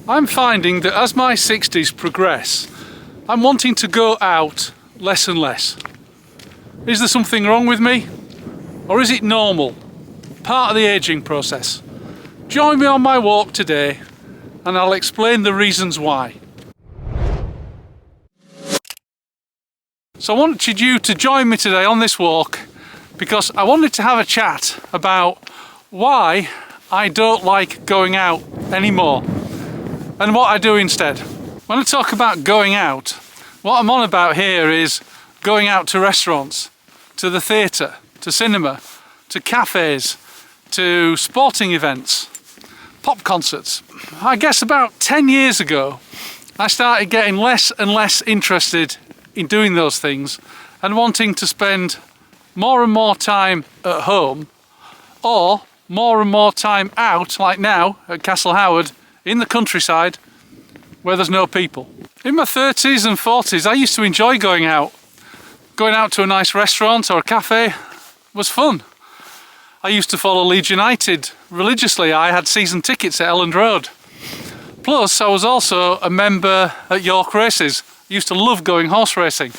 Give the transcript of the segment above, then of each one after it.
I'm finding that as my 60s progress, I'm wanting to go out less and less. Is there something wrong with me? Or is it normal? Part of the ageing process? Join me on my walk today and I'll explain the reasons why. So I wanted you to join me today on this walk because I wanted to have a chat about why I don't like going out anymore and what I do instead. When I talk about going out, what I'm on about here is going out to restaurants, to the theatre, to cinema, to cafes, to sporting events, pop concerts. I guess about 10 years ago I started getting less and less interested in doing those things and wanting to spend more and more time at home or more and more time out, like now at Castle Howard in the countryside where there's no people. In my 30s and 40s I used to enjoy going out. Going out to a nice restaurant or a cafe was fun. I used to follow Leeds United religiously. I had season tickets at Elland Road. Plus I was also a member at York Races. I used to love going horse racing.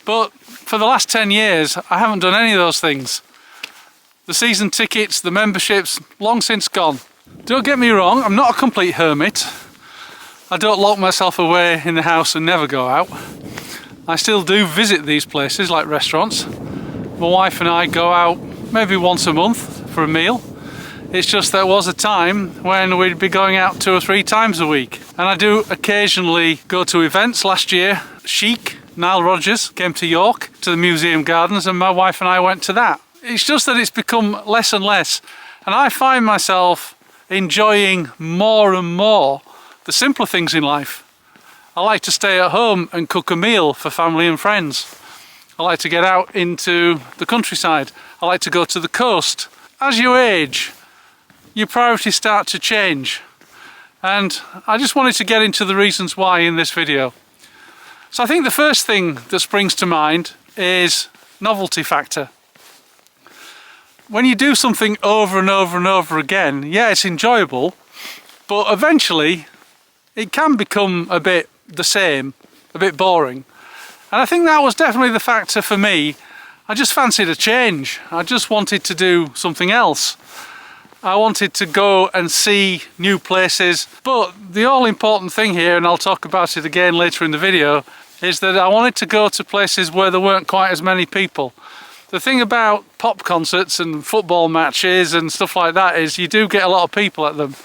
But for the last 10 years I haven't done any of those things. The season tickets, the memberships, long since gone. Don't get me wrong, I'm not a complete hermit. I don't lock myself away in the house and never go out. I still do visit these places like restaurants. My wife and I go out maybe once a month for a meal. It's just there was a time when we'd be going out 2 or 3 times a week. And I do occasionally go to events. Last year, Chic, Nile Rodgers came to York, to the Museum Gardens, and my wife and I went to that. It's just that it's become less and less. And I find myself enjoying more and more the simpler things in life. I like to stay at home and cook a meal for family and friends. I like to get out into the countryside. I like to go to the coast. As you age, your priorities start to change. And I just wanted to get into the reasons why in this video. So I think the first thing that springs to mind is novelty factor. When you do something over and over and over again, yeah, it's enjoyable, but eventually it can become a bit the same, a bit boring. And I think that was definitely the factor for me. I just fancied a change. I just wanted to do something else. I wanted to go and see new places. But the all important thing here, and I'll talk about it again later in the video, is that I wanted to go to places where there weren't quite as many people. The thing about pop concerts and football matches and stuff like that is you do get a lot of people at them.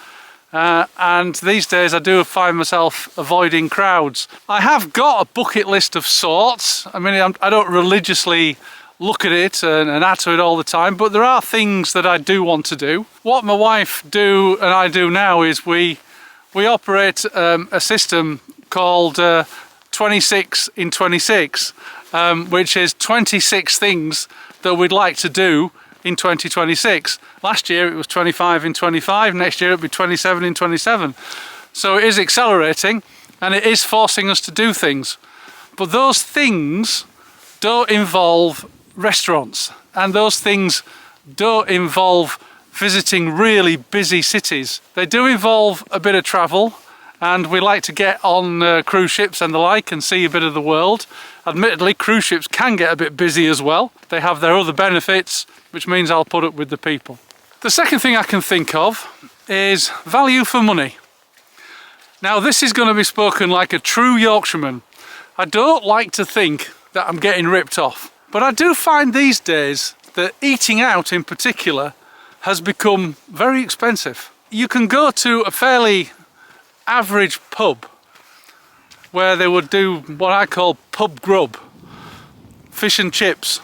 And these days I do find myself avoiding crowds. I have got a bucket list of sorts. I mean, I don't religiously look at it and add to it all the time, but there are things that I do want to do. What my wife and I do now is we operate a system called 26 in 26, which is 26 things that we'd like to do in 2026. Last year it was 25 in 25, next year it'll be 27 in 27. So it is accelerating and it is forcing us to do things. But those things don't involve restaurants, and those things don't involve visiting really busy cities. They do involve a bit of travel, and we like to get on cruise ships and the like and see a bit of the world. Admittedly, cruise ships can get a bit busy as well. They have their other benefits, which means I'll put up with the people. The second thing I can think of is value for money. Now this is going to be spoken like a true Yorkshireman. I don't like to think that I'm getting ripped off, but I do find these days that eating out in particular has become very expensive. You can go to a fairly average pub where they would do what I call pub grub, fish and chips,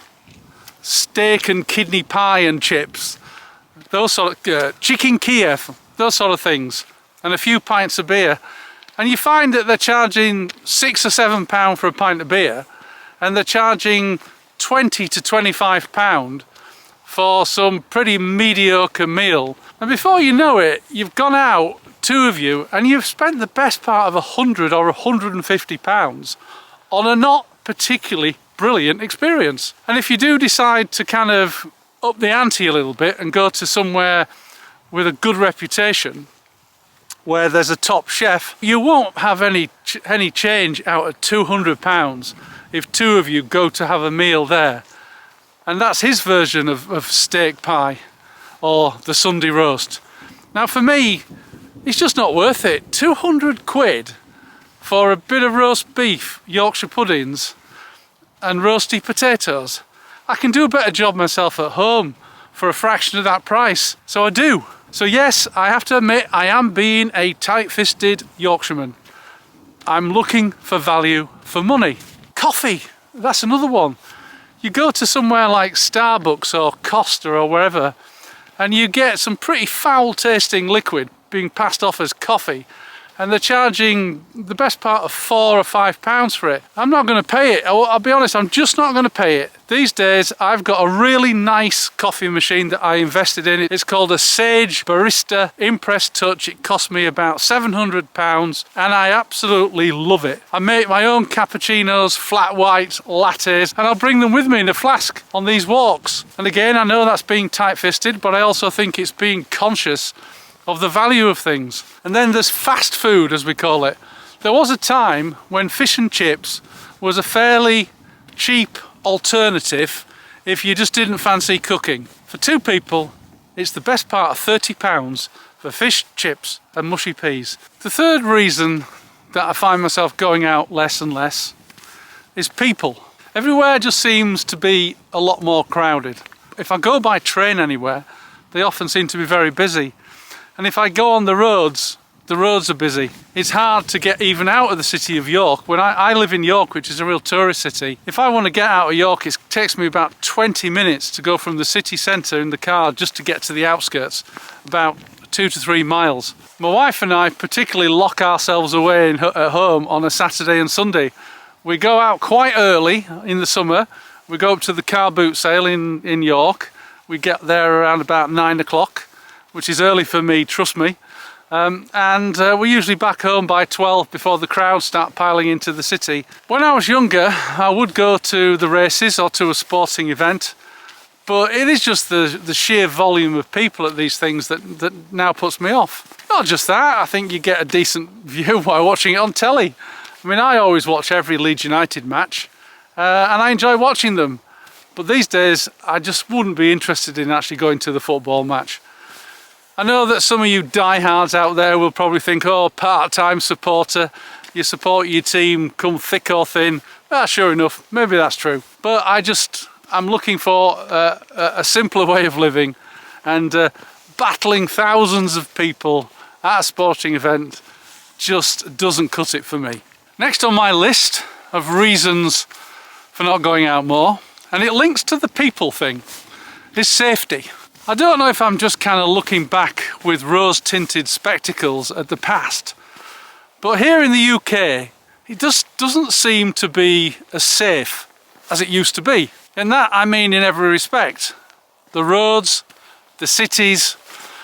steak and kidney pie and chips, those sort of chicken Kiev, those sort of things, and a few pints of beer, and you find that they're charging £6 or £7 for a pint of beer, and they're charging £20 to £25 for some pretty mediocre meal. And before you know it, you've gone out, 2 of you, and you've spent the best part of £100 or £150 on a not particularly brilliant experience. And if you do decide to kind of up the ante a little bit and go to somewhere with a good reputation, where there's a top chef, you won't have any change out of £200 if two of you go to have a meal there. And that's his version of steak pie or the Sunday roast. Now for me, it's just not worth it. 200 quid for a bit of roast beef, Yorkshire puddings and roasty potatoes. I can do a better job myself at home for a fraction of that price, so I do. So yes, I have to admit, I am being a tight-fisted Yorkshireman. I'm looking for value for money. Coffee, that's another one. You go to somewhere like Starbucks or Costa or wherever, and you get some pretty foul-tasting liquid being passed off as coffee, and they're charging the best part of £4 or £5 for it. I'm not going to pay it. I'll be honest, I'm just not going to pay it. These days, I've got a really nice coffee machine that I invested in. It's called a Sage Barista Impress Touch. It cost me about £700, and I absolutely love it. I make my own cappuccinos, flat whites, lattes, and I'll bring them with me in a flask on these walks. And again, I know that's being tight-fisted, but I also think it's being conscious of the value of things. And then there's fast food, as we call it. There was a time when fish and chips was a fairly cheap alternative if you just didn't fancy cooking. For two people, it's the best part of £30 for fish, chips and mushy peas. The third reason that I find myself going out less and less is people. Everywhere just seems to be a lot more crowded. If I go by train anywhere, they often seem to be very busy. And if I go on the roads are busy. It's hard to get even out of the city of York. When I live in York, which is a real tourist city, if I want to get out of York, it takes me about 20 minutes to go from the city centre in the car just to get to the outskirts, about 2 to 3 miles. My wife and I particularly lock ourselves away at home on a Saturday and Sunday. We go out quite early in the summer. We go up to the car boot sale in York. We get there around about 9 o'clock. Which is early for me, trust me. And we're usually back home by 12 before the crowds start piling into the city. When I was younger, I would go to the races or to a sporting event, but it is just the sheer volume of people at these things that now puts me off. Not just that, I think you get a decent view by watching it on telly. I mean, I always watch every Leeds United match, and I enjoy watching them. But these days, I just wouldn't be interested in actually going to the football match. I know that some of you diehards out there will probably think, oh, part-time supporter, you support your team come thick or thin. Ah, sure enough, maybe that's true. But I'm looking for a simpler way of living, and battling thousands of people at a sporting event just doesn't cut it for me. Next on my list of reasons for not going out more, and it links to the people thing, is safety. I don't know if I'm just kind of looking back with rose-tinted spectacles at the past, but here in the UK, it just doesn't seem to be as safe as it used to be. And that I mean in every respect. The roads, the cities.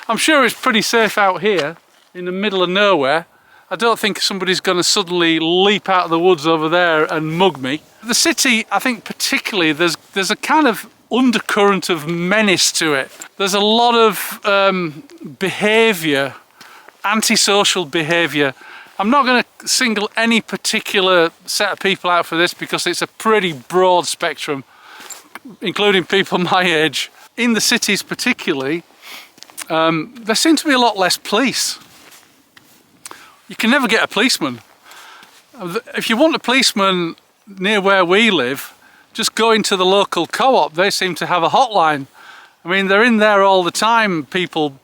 I'm sure it's pretty safe out here in the middle of nowhere. I don't think somebody's going to suddenly leap out of the woods over there and mug me. The city, I think particularly, there's a kind of undercurrent of menace to it. There's a lot of behaviour, antisocial behaviour. I'm not going to single any particular set of people out for this because it's a pretty broad spectrum, including people my age. In the cities particularly, there seems to be a lot less police. You can never get a policeman. If you want a policeman near where we live, just go into the local co-op. They seem to have a hotline. I mean, they're in there all the time, people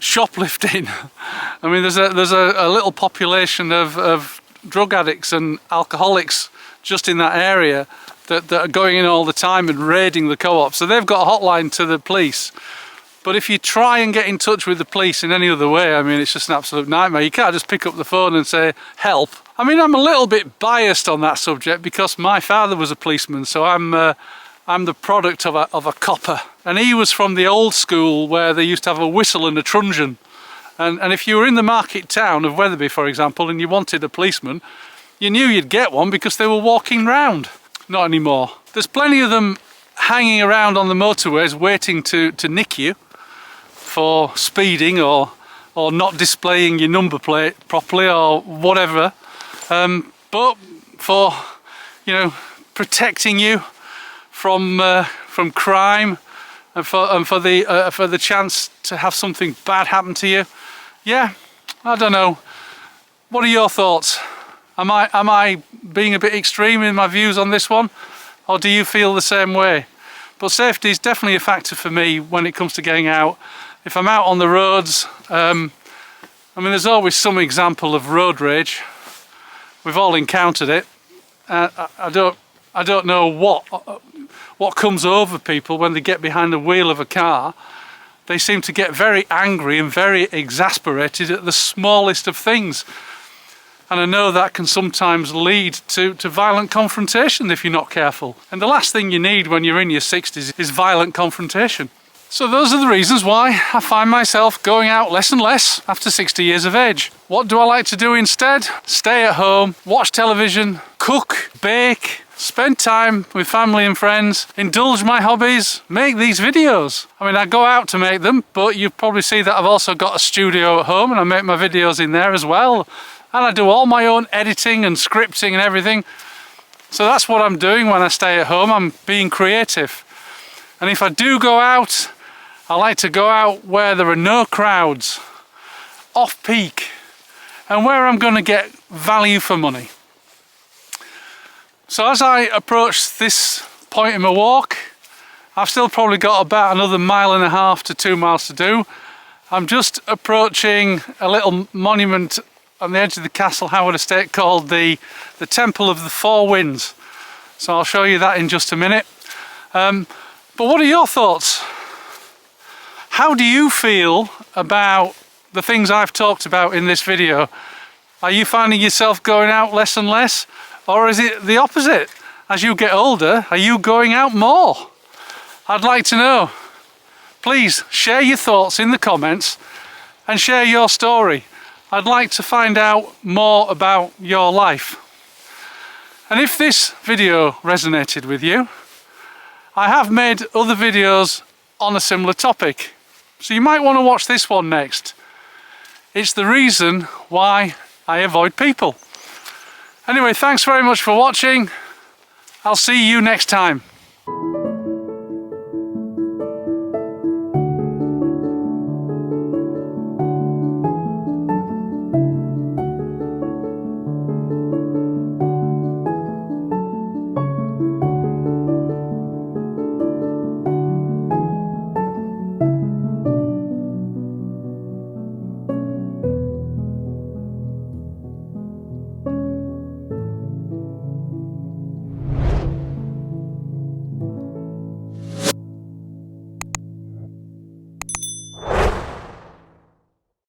shoplifting. I mean, there's a little population of drug addicts and alcoholics just in that area that are going in all the time and raiding the co-op. So they've got a hotline to the police. But if you try and get in touch with the police in any other way, I mean, it's just an absolute nightmare. You can't just pick up the phone and say, help. I mean, I'm a little bit biased on that subject because my father was a policeman, so I'm the product of a copper. And he was from the old school where they used to have a whistle and a truncheon. And if you were in the market town of Wetherby, for example, and you wanted a policeman, you knew you'd get one because they were walking round. Not anymore. There's plenty of them hanging around on the motorways waiting to nick you for speeding or or not displaying your number plate properly or whatever, but for, you know, protecting you from crime and for the chance to have something bad happen to you. Yeah, I don't know. What are your thoughts? Am I being a bit extreme in my views on this one, or do you feel the same way? But safety is definitely a factor for me when it comes to getting out. If I'm out on the roads, I mean, there's always some example of road rage. We've all encountered it. I don't know what comes over people when they get behind the wheel of a car. They seem to get very angry and very exasperated at the smallest of things. And I know that can sometimes lead to violent confrontation if you're not careful. And the last thing you need when you're in your 60s is violent confrontation. So those are the reasons why I find myself going out less and less after 60 years of age. What do I like to do instead? Stay at home, watch television, cook, bake, spend time with family and friends, indulge my hobbies, make these videos. I mean, I go out to make them, but you probably see that I've also got a studio at home and I make my videos in there as well. And I do all my own editing and scripting and everything. So that's what I'm doing when I stay at home. I'm being creative. And if I do go out, I like to go out where there are no crowds, off peak, and where I'm going to get value for money. So as I approach this point in my walk, I've still probably got about another 1.5 miles to 2 miles to do. I'm just approaching a little monument on the edge of the Castle Howard estate called the Temple of the Four Winds. So I'll show you that in just a minute. But what are your thoughts? How do you feel about the things I've talked about in this video? Are you finding yourself going out less and less? Or is it the opposite? As you get older, are you going out more? I'd like to know. Please share your thoughts in the comments and share your story. I'd like to find out more about your life. And if this video resonated with you, I have made other videos on a similar topic. So you might want to watch this one next. It's the reason why I avoid people. Anyway, thanks very much for watching. I'll see you next time.